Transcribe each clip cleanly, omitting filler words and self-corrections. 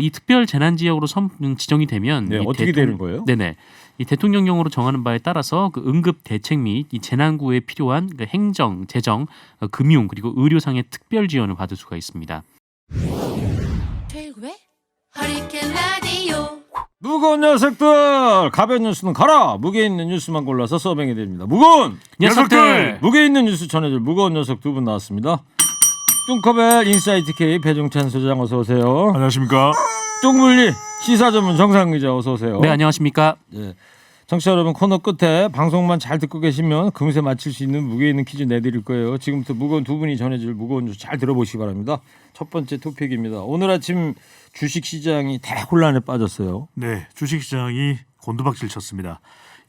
이 특별 재난 지역으로 지정이 되면 네, 어떻게 되는 거예요? 네네. 이 대통령령으로 정하는 바에 따라서 그 응급 대책 및 이 재난구에 필요한 그 행정, 재정, 금융 그리고 의료상의 특별 지원을 받을 수가 있습니다. 최고의 허리케인 라디오. 무거운 녀석들 가벼운 뉴스는 가라. 무게 있는 뉴스만 골라서 써뱅이 됩니다. 무거운 녀석들! 무게 있는 뉴스 전해줄 무거운 녀석 두 분 나왔습니다. 뚱커벨 인사이트 K 배종찬 소장 어서 오세요. 안녕하십니까. 뚱물리 시사 전문 정상 기자 어서 오세요. 네, 안녕하십니까? 네. 청취자 여러분 코너 끝에 방송만 잘 듣고 계시면 금세 맞힐 수 있는 무게 있는 퀴즈 내드릴 거예요. 지금부터 무거운 두 분이 전해줄 무거운 뉴스 잘 들어보시기 바랍니다. 첫 번째 토픽입니다. 오늘 아침 주식시장이 대혼란에 빠졌어요. 네, 주식시장이 곤두박질 쳤습니다.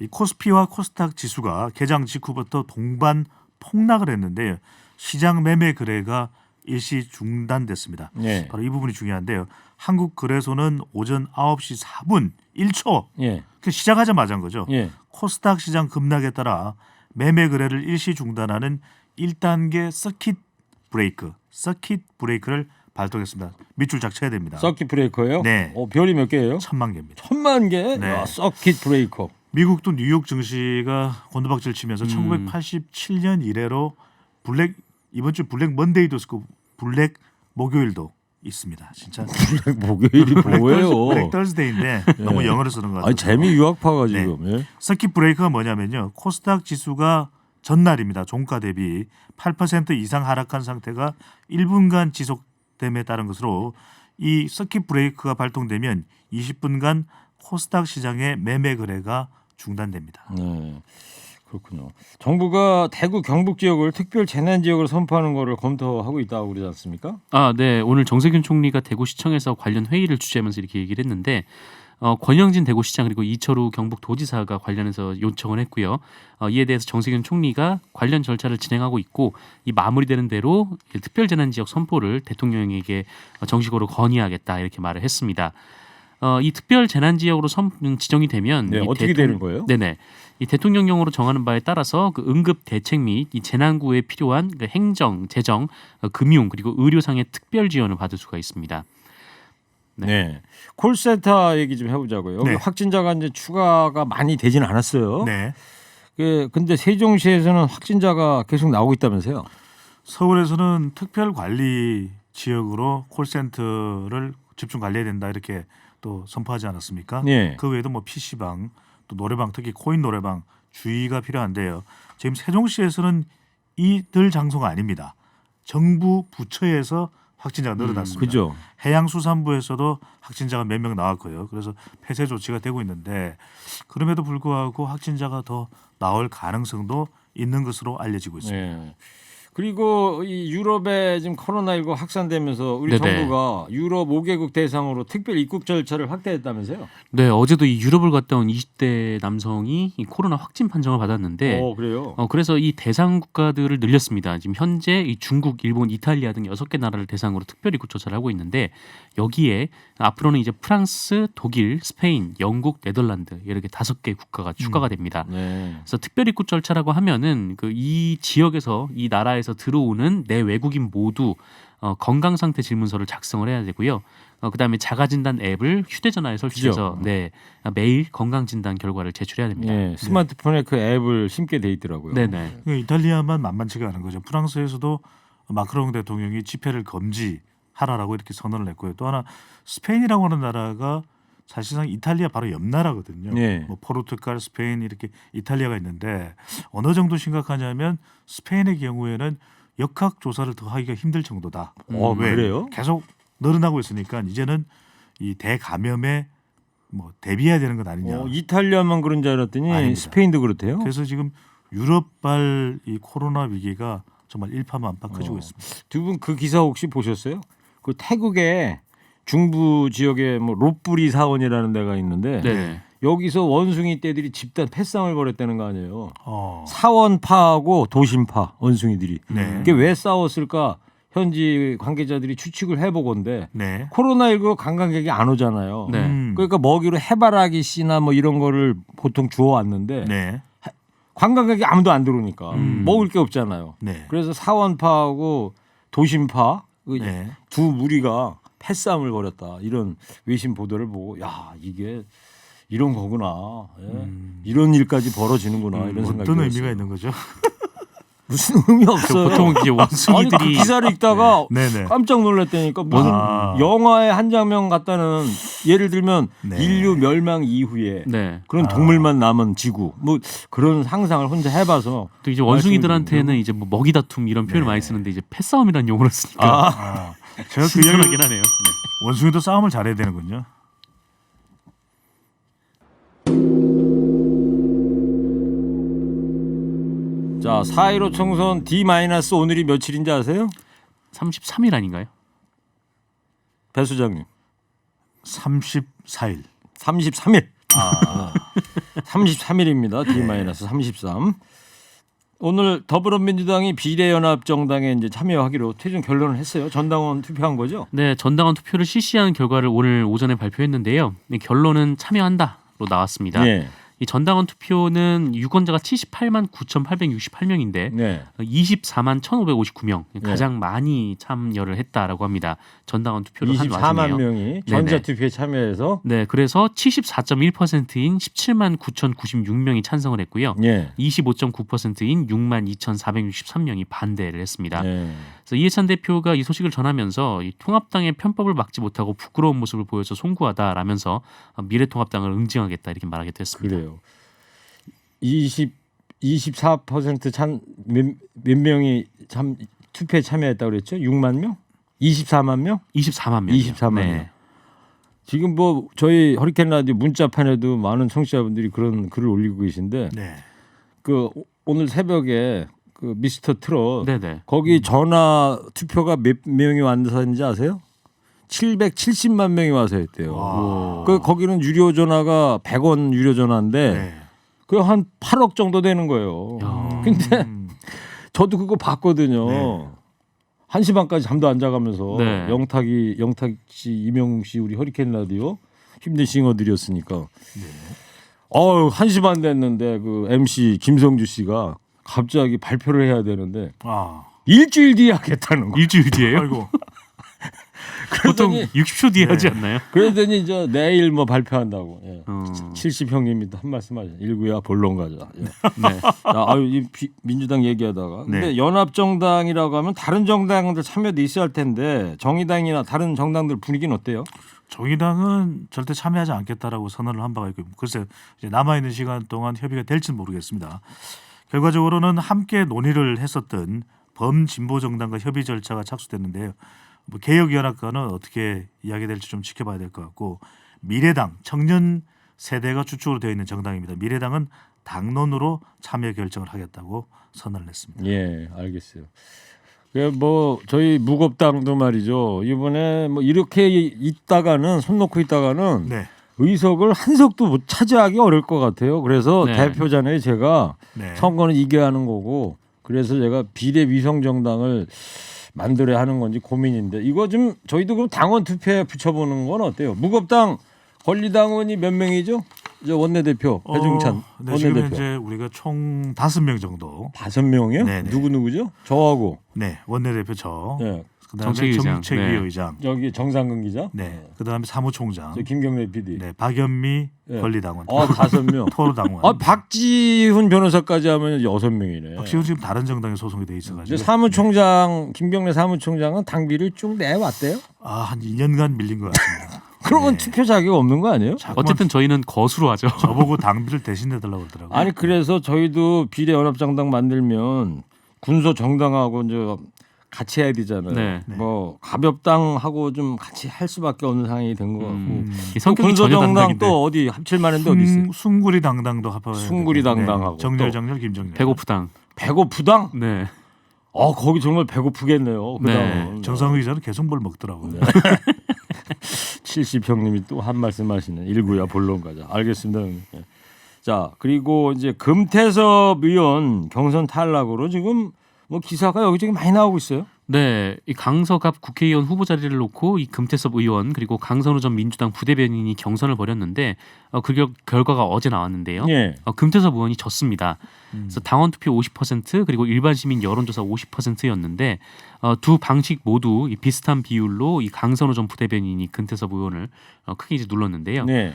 이 코스피와 코스닥 지수가 개장 직후부터 동반 폭락을 했는데요. 시장 매매 거래가 일시 중단됐습니다. 예. 바로 이 부분이 중요한데요. 한국거래소는 오전 9시 4분 1초 예. 시작하자마자 한 거죠. 예. 코스닥 시장 급락에 따라 매매 거래를 일시 중단하는 1단계 서킷 브레이크를 발동했습니다. 밑줄 작쳐야 됩니다. 서킷 브레이커예요? 네. 별이 몇 개예요? 1000만 개입니다. 1000만 개? 네. 야, 서킷 브레이커. 미국도 뉴욕 증시가 곤두박질 치면서 1987년 이래로 이번 주 블랙 먼데이도 있고 블랙 목요일도 있습니다. 진짜 목요일이 뭐예요? 블랙 더스데이인데 너무 영어를 쓰는 것 같아요. 아니 재미 유학파가 지금. 예. 서킷 브레이크가 뭐냐면요. 코스닥 지수가 전날입니다. 종가 대비 8% 이상 하락한 상태가 1분간 지속됨에 따른 것으로 이 서킷 브레이크가 발동되면 20분간 코스닥 시장의 매매 거래가 중단됩니다. 네. 그렇군요. 정부가 대구 경북 지역을 특별 재난 지역으로 선포하는 거를 검토하고 있다고 그러지 않습니까? 네. 오늘 정세균 총리가 대구시청에서 관련 회의를 주재하면서 이렇게 얘기를 했는데 권영진 대구시장 그리고 이철우 경북도지사가 관련해서 요청을 했고요. 이에 대해서 정세균 총리가 관련 절차를 진행하고 있고 이 마무리되는 대로 특별재난지역 선포를 대통령에게 정식으로 건의하겠다 이렇게 말을 했습니다. 이 특별재난지역으로 지정이 되면 네, 어떻게 되는 거예요? 네네. 이 대통령령으로 정하는 바에 따라서 그 응급 대책 및 이 재난구에 필요한 그 행정, 재정, 금융 그리고 의료상의 특별 지원을 받을 수가 있습니다. 네. 콜센터 얘기 좀 해보자고요. 여기 네. 확진자가 이제 추가가 많이 되진 않았어요. 네. 근데 세종시에서는 확진자가 계속 나오고 있다면서요? 서울에서는 특별관리 지역으로 콜센터를 집중 관리해야 된다 이렇게 또 선포하지 않았습니까? 네. 그 외에도 뭐 PC방, 또 노래방, 특히 코인 노래방 주의가 필요한데요. 지금 세종시에서는 이들 장소가 아닙니다. 정부 부처에서 확진자가 늘어났습니다. 그죠. 해양수산부에서도 확진자가 몇 명 나왔고요. 그래서 폐쇄 조치가 되고 있는데 그럼에도 불구하고 확진자가 더 나올 가능성도 있는 것으로 알려지고 있습니다. 네. 그리고 이 유럽에 지금 코로나19 확산되면서 우리 네네. 정부가 유럽 5개국 대상으로 특별 입국 절차를 확대했다면서요? 네, 어제도 이 유럽을 갔다 온 20대 남성이 이 코로나 확진 판정을 받았는데 그래요? 그래서 이 대상 국가들을 늘렸습니다. 지금 현재 이 중국, 일본, 이탈리아 등 6개 나라를 대상으로 특별 입국 조사를 하고 있는데 여기에 앞으로는 이제 프랑스, 독일, 스페인, 영국, 네덜란드 이렇게 5개 국가가 추가가 됩니다. 네. 그래서 특별 입국 절차라고 하면은 이 지역에서 이 나라에서 들어오는 내 외국인 모두 건강 상태 질문서를 작성을 해야 되고요. 그다음에 자가 진단 앱을 휴대전화에 설치해서 그죠? 매일 건강 진단 결과를 제출해야 됩니다. 네. 스마트폰에 그 앱을 심게 돼 있더라고요. 네네. 이탈리아만 만만치가 않은 거죠. 프랑스에서도 마크롱 대통령이 집회를 금지하라라고 이렇게 선언을 했고요. 또 하나 스페인이라고 하는 나라가 사실상 이탈리아 바로 옆 나라거든요. 네. 뭐 포르투갈, 스페인 이렇게 이탈리아가 있는데 어느 정도 심각하냐면 스페인의 경우에는 역학 조사를 더 하기가 힘들 정도다. 왜? 그래요? 계속 늘어나고 있으니까 이제는 이 대감염에 뭐 대비해야 되는 것 아니냐. 이탈리아만 그런 줄 알았더니 아닙니다. 스페인도 그렇대요. 그래서 지금 유럽발 이 코로나 위기가 정말 일파만파 커지고 있습니다. 두 분 그 기사 혹시 보셨어요? 그 태국에 중부 지역에 뭐 롯부리 사원이라는 데가 있는데 네. 여기서 원숭이 떼들이 집단 패싸움을 벌였다는 거 아니에요. 어. 사원파하고 도심파 원숭이들이. 네. 이게 왜 싸웠을까? 현지 관계자들이 추측을 해보건데 네. 코로나19 관광객이 안 오잖아요. 네. 그러니까 먹이로 해바라기 씨나 뭐 이런 거를 보통 주워왔는데 네. 관광객이 아무도 안 들어오니까 먹을 게 없잖아요. 네. 그래서 사원파하고 도심파 그 네. 두 무리가 패싸움을 벌였다. 이런 외신 보도를 보고 야 이게 이런 거구나. 예. 이런 일까지 벌어지는구나 이런 생각이 어떤 들었어요. 의미가 있는 거죠? 무슨 의미 없어요. 보통 이제 아니 그 원숭이들이 기사를 읽다가 네네. 깜짝 놀랐다니까 무슨 아. 영화의 한 장면 같다는 예를 들면 네. 인류 멸망 이후에 네. 그런 동물만 남은 지구 뭐 그런 상상을 혼자 해봐서 또 이제 원숭이들한테는 이제 뭐 먹이 다툼 이런 표현을 많이 쓰는데 이제 패싸움이라는 용어를 쓰니까 아, 제가 그 신선하긴 얘기를 하네요. 네. 원숭이도 싸움을 잘해야 되는군요. 자 4.15 총선 D- 오늘이 며칠인지 아세요? 33일 아닌가요? 배 수장님 34일. 33일 33일입니다. D-33 오늘 더불어민주당이 비례연합정당에 이제 참여하기로 최종 결론을 했어요. 전당원 투표한 거죠? 네, 전당원 투표를 실시한 결과를 오늘 오전에 발표했는데요. 이 결론은 참여한다로 나왔습니다. 네. 이 전당원 투표는 유권자가 78만 9,868명인데 네. 24만 1,559명 가장 네. 많이 참여를 했다라고 합니다. 전당원 투표를 한 24만 와중에요. 명이 전자투표에 참여해서 네, 그래서 74.1%인 17만 9,096명이 찬성을 했고요. 예. 25.9%인 6만 2,463명이 반대를 했습니다. 네. 그래서 이해찬 대표가 이 소식을 전하면서 이 통합당의 편법을 막지 못하고 부끄러운 모습을 보여서 송구하다라면서 미래통합당을 응징하겠다 이렇게 말하게 됐습니다. 그래요. 24% 몇 명이 참 투표에 참여했다고 그랬죠? 6만 명? 24만 명? 24만 명. 24만 명. 지금 뭐 저희 허리케인 라디오 문자판에도 많은 청취자분들이 그런 글을 올리고 계신데 네. 그 오늘 새벽에 그 미스터 트롯 네네. 거기 전화 투표가 몇 명이 왔는지 아세요? 770만 명이 와서 했대요. 와. 그 거기는 유료 전화가 100원 유료 전화인데 네. 그 한 8억 정도 되는 거예요. 야. 근데 음. 저도 그거 봤거든요. 네. 1시 반까지 잠도 안 자가면서 네. 영탁 씨, 이명웅 씨 우리 허리케인 라디오 힘든 싱어들이었으니까. 1시 반 됐는데 그 MC 김성주 씨가 갑자기 발표를 해야 되는데 아. 일주일 뒤에 하겠다는 거. 일주일 뒤에요? 아이고. 보통 그러더니 60초 뒤에 네. 하지 않나요? 그러더니 이제 내일 뭐 발표한다고. 예. 어. 70 형님이 한 말씀하죠. 일구야 본론 가자. 예. 네. 아유 민주당 얘기하다가 근데 네. 연합정당이라고 하면 다른 정당들 참여도 있어야 할 텐데 정의당이나 다른 정당들 분위기는 어때요? 정의당은 절대 참여하지 않겠다라고 선언을 한 바가 있고 글쎄 이제 남아 있는 시간 동안 협의가 될지는 모르겠습니다. 결과적으로는 함께 논의를 했었던 범진보 정당과 협의 절차가 착수됐는데요. 뭐 개혁연합과는 어떻게 이야기될지 좀 지켜봐야 될 것 같고 미래당 청년 세대가 주축으로 되어 있는 정당입니다. 미래당은 당론으로 참여 결정을 하겠다고 선언을 했습니다. 예, 알겠어요. 뭐 저희 무겁당도 말이죠. 이번에 뭐 이렇게 있다가는 손 놓고 있다가는 네, 의석을 한 석도 못 차지하기 어려울 것 같아요. 그래서 네. 대표잖아요. 제가 네. 선거는 이겨야 하는 거고 그래서 제가 비례 위성 정당을 만들어야 하는 건지 고민인데 이거 좀 저희도 그럼 당원 투표에 붙여보는 건 어때요? 무겁당 권리당원이 몇 명이죠? 이제 원내대표 배중찬 네, 지금 원내대표 현재 우리가 총 5명 정도. 5명이요? 네네. 누구죠? 저하고 네, 원내대표 저. 네. 그다음에 정책위 의장. 정책위 네. 의장. 여기 정상근 기자 네, 그다음에 사무총장. 저 김경래 PD 네, 박연미 네. 권리당원. 5명 토로당원. 박지훈 변호사까지 하면 6명이네 박지훈 지금 다른 정당에 소송이 돼 있어가지고. 사무총장 김경래 사무총장은 당비를 쭉 내왔대요? 한 2년간 밀린 것 같습니다. 그러면 네. 투표 자격 없는 거 아니에요? 자꾸만 어쨌든 저희는 거수로 하죠. 저보고 당비를 대신 내달라고 그러더라고요. 아니 그래서 저희도 비례연합정당 만들면 군소 정당하고 이제 같이 해야 되잖아요. 네. 뭐 가볍당하고 좀 같이 할 수밖에 없는 상황이 된 것 같고. 이 성격이 군소 전혀 정당 다른데 또 어디 합칠 만한데 어디 있어요? 숭구리 당당도 합하고. 숭구리 당당하고 정렬 또. 정렬 김정렬. 배고프당. 배고프당? 네. 거기 정말 배고프겠네요. 네. 그다음은 정상의 기자는 계속 뭘 먹더라고요. 70형님이 또 한 말씀하시는 일구야 본론 가자. 알겠습니다. 형님. 예. 자 그리고 이제 금태섭 의원 경선 탈락으로 지금 뭐 기사가 여기저기 많이 나오고 있어요. 네, 이 강서갑 국회의원 후보 자리를 놓고 이 금태섭 의원 그리고 강선우 전 민주당 부대변인이 경선을 벌였는데 결과가 어제 나왔는데요. 예. 금태섭 의원이 졌습니다. 그래서 당원 투표 50% 그리고 일반 시민 여론조사 50%였는데 두 방식 모두 이 비슷한 비율로 이 강선우 전 부대변인이 금태섭 의원을 크게 이제 눌렀는데요. 네.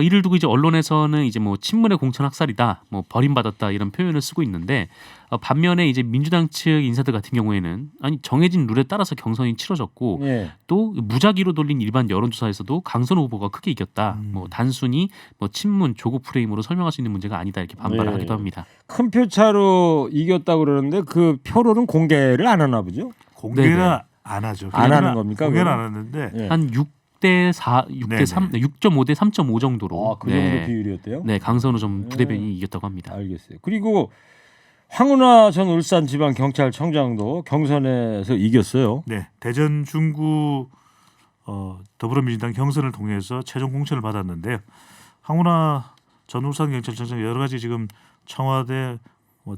이를 두고 이제 언론에서는 이제 뭐 친문의 공천 학살이다, 뭐 버림받았다 이런 표현을 쓰고 있는데 반면에 이제 민주당 측 인사들 같은 경우에는 아니 정해진 룰에 따라서 경선이 치러졌고 예. 또 무작위로 돌린 일반 여론조사에서도 강선우 후보가 크게 이겼다. 뭐 단순히 뭐 친문 조국 프레임으로 설명할 수 있는 문제가 아니다 이렇게 반발을 네. 하기도 합니다. 큰 표 차로 이겼다고 그러는데 그 표로는 공개를 안 하나 보죠? 공개는 네네. 안 하죠. 안 하는 겁니까, 공개는 그거는? 안 하는데 예. 한 6대 4, 6대 3, 6.5 대 3.5 정도로 그 정도 비율이었대요? 네, 강선우 전 부대변인이 이겼다고 합니다. 알겠어요. 그리고 황운하 전 울산지방경찰청장도 경선에서 이겼어요. 네, 대전 중구 더불어민주당 경선을 통해서 최종 공천을 받았는데요. 황운하 전 울산경찰청장 여러 가지 지금 청와대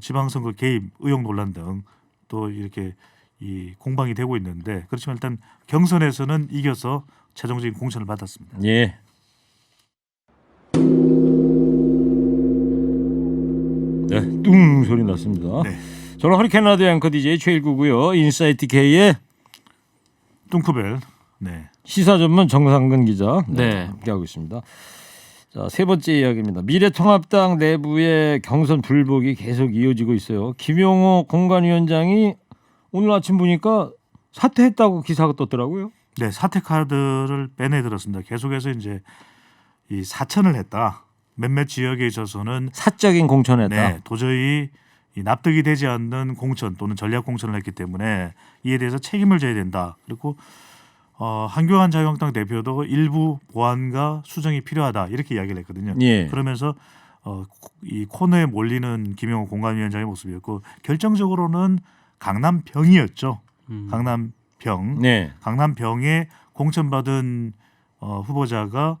지방선거 개입 의혹 논란 등 또 이렇게 이 공방이 되고 있는데 그렇지만 일단 경선에서는 이겨서 최종적인 공천을 받았습니다. 예. 네, 뚱 소리 났습니다. 네. 저는 허리케인 라디오 앵커 DJ 최일구고요. 인사이트 K의 뚱크벨. 네. 시사 전문 정상근 기자 네. 함께하고 있습니다. 자, 세 번째 이야기입니다. 미래통합당 내부의 경선 불복이 계속 이어지고 있어요. 김용호 공관위원장이 오늘 아침 보니까 사퇴했다고 기사가 떴더라고요. 네, 사퇴 카드를 빼내들었습니다. 계속해서 이제 이 사천을 했다. 몇몇 지역에 있어서는 사적인 공천했다. 네, 도저히 이 납득이 되지 않는 공천 또는 전략 공천을 했기 때문에 이에 대해서 책임을 져야 된다. 그리고 한교안 자유한국당 대표도 일부 보완과 수정이 필요하다 이렇게 이야기를 했거든요. 예. 그러면서 이 코너에 몰리는 김용호 공관위원장의 모습이었고 결정적으로는 강남병이었죠. 강남병. 네. 강남병에 공천받은 후보자가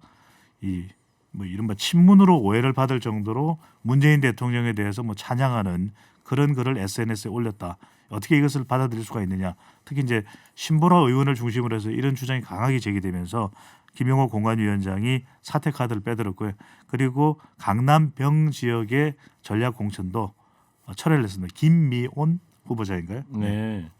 이 뭐 이른바 친문으로 오해를 받을 정도로 문재인 대통령에 대해서 뭐 찬양하는 그런 글을 SNS에 올렸다. 어떻게 이것을 받아들일 수가 있느냐. 특히 이제 신보라 의원을 중심으로 해서 이런 주장이 강하게 제기되면서 김용호 공관위원장이 사퇴 카드를 빼들었고요. 그리고 강남병 지역의 전략 공천도 철회를 했습니다. 김미온 후보자인가요? 네.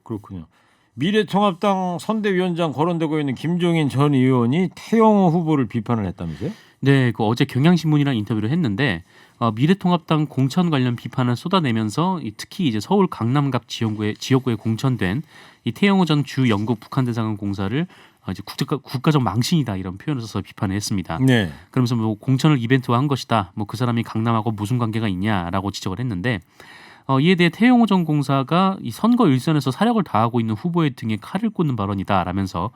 그렇군요. 미래통합당 선대위원장 거론되고 있는 김종인 전 의원이 태영호 후보를 비판을 했다면서요? 네, 그 어제 경향신문이랑 인터뷰를 했는데 미래통합당 공천 관련 비판을 쏟아내면서 특히 이제 서울 강남갑 지역구에 공천된 이 태영호 전 주 영국 북한대사관 공사를 이제 국가적 망신이다 이런 표현을 써서 비판을 했습니다. 네. 그러면서 뭐 공천을 이벤트화한 것이다. 뭐 그 사람이 강남하고 무슨 관계가 있냐라고 지적을 했는데 이에 대해 태영호 전 공사가 이 선거 일선에서 사력을 다하고 있는 후보의 등에 칼을 꽂는 발언이다라면서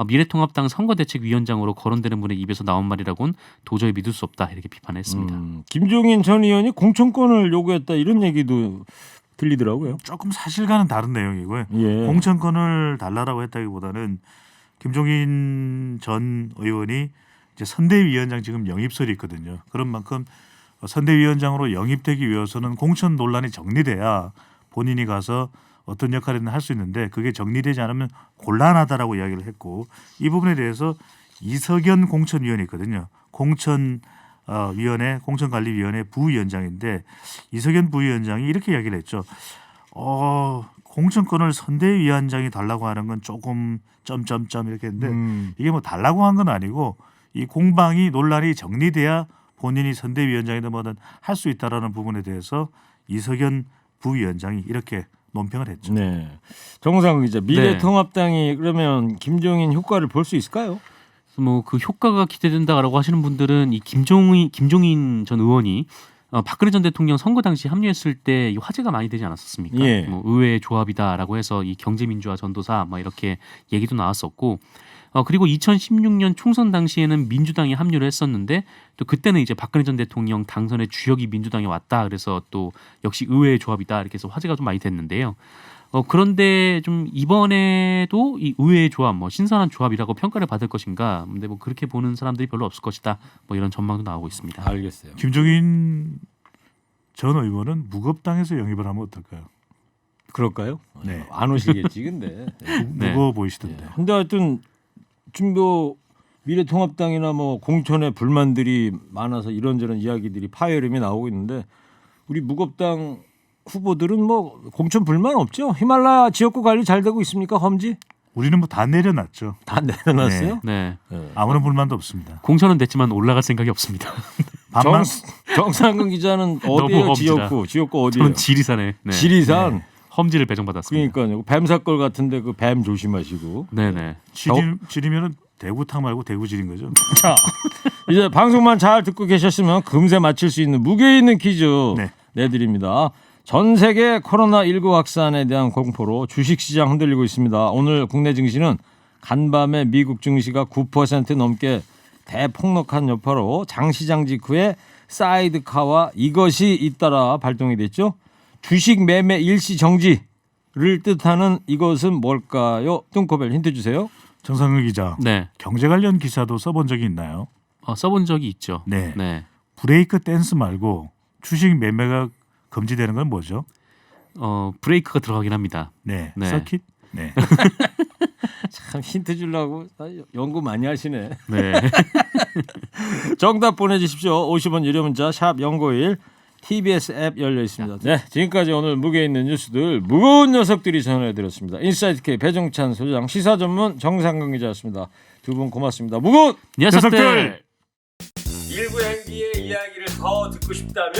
미래통합당 선거대책위원장으로 거론되는 분의 입에서 나온 말이라고는 도저히 믿을 수 없다 이렇게 비판했습니다. 김종인 전 의원이 공천권을 요구했다 이런 얘기도 들리더라고요. 조금 사실과는 다른 내용이고요. 예. 공천권을 달라라고 했다기보다는 김종인 전 의원이 이제 선대위원장 지금 영입설이 있거든요. 그런 만큼 선대위원장으로 영입되기 위해서는 공천 논란이 정리돼야 본인이 가서 어떤 역할이든 할 수 있는데 그게 정리되지 않으면 곤란하다라고 이야기를 했고 이 부분에 대해서 이석연 공천위원이 있거든요. 공천관리위원회 부위원장인데 이석연 부위원장이 이렇게 이야기를 했죠. 공천권을 선대위원장이 달라고 하는 건 조금 점점점 이렇게 했는데 이게 뭐 달라고 한 건 아니고 이 공방이 논란이 정리돼야 본인이 선대위원장이든 뭐든 할 수 있다라는 부분에 대해서 이석연 부위원장이 이렇게 논평을 했죠. 네. 정상 기자, 미래통합당이 그러면 김종인 효과를 볼 수 있을까요? 뭐 그 효과가 기대된다라고 하시는 분들은 이 김종인 전 의원이 박근혜 전 대통령 선거 당시 합류했을 때 이 화제가 많이 되지 않았었습니까? 예. 뭐 의회의 조합이다라고 해서 이 경제민주화 전도사 막 이렇게 얘기도 나왔었고 그리고 2016년 총선 당시에는 민주당이 합류를 했었는데 또 그때는 이제 박근혜 전 대통령 당선의 주역이 민주당에 왔다 그래서 또 역시 의회의 조합이다 이렇게 해서 화제가 좀 많이 됐는데요. 그런데 좀 이번에도 이 의회의 조합, 뭐 신선한 조합이라고 평가를 받을 것인가? 근데 뭐 그렇게 보는 사람들이 별로 없을 것이다. 뭐 이런 전망도 나오고 있습니다. 알겠어요. 김종인 전 의원은 무겁당에서 영입을 하면 어떨까요? 그럴까요? 네. 안 오시겠지 근데. 네. 무거워 보이시던데. 근데 하여튼 지금 뭐 미래통합당이나 뭐 공천에 불만들이 많아서 이런저런 이야기들이 파열음이 나오고 있는데 우리 무겁당 후보들은 뭐 공천 불만 없죠? 히말라야 지역구 관리 잘 되고 있습니까? 험지 우리는 뭐 다 내려놨죠. 다 내려놨어요? 네. 네. 아무런 불만도 없습니다. 공천은 됐지만 올라갈 생각이 없습니다. 반만 정상근 기자는 어디에요? 험지라. 지역구 어디에요? 저는 지리산에 네. 지리산. 험지를 배정받았습니다. 그러니까요. 뱀사걸 같은데 그 뱀 조심하시고. 네네. 지리면은 대구탕 말고 대구지린 거죠. 자, 이제 방송만 잘 듣고 계셨으면 금세 맞힐 수 있는 무게 있는 퀴즈 네. 내드립니다. 전 세계 코로나19 확산에 대한 공포로 주식시장 흔들리고 있습니다. 오늘 국내 증시는 간밤에 미국 증시가 9% 넘게 대폭락한 여파로 장시장 직후에 사이드카와 이것이 잇따라 발동이 됐죠. 주식 매매 일시 정지를 뜻하는 이것은 뭘까요? 뚱코벨 힌트 주세요. 정상근 기자. 네. 경제 관련 기사도 써본 적이 있나요? 써본 적이 있죠. 네. 네. 브레이크 댄스 말고 주식 매매가 금지되는 건 뭐죠? 브레이크가 들어가긴 합니다. 네. 네. 서킷? 네. 참 힌트 주려고 연구 많이 하시네. 네. 정답 보내주십시오. 50원 유료 문자 샵 0951 TBS 앱 열려 있습니다. 네, 지금까지 오늘 무게 있는 뉴스들 무거운 녀석들이 전해드렸습니다. 인사이트 K 배종찬 소장 시사 전문 정상근 기자였습니다. 두 분 고맙습니다. 무거운 녀석들. 일부 행기의 이야기를 더 듣고 싶다면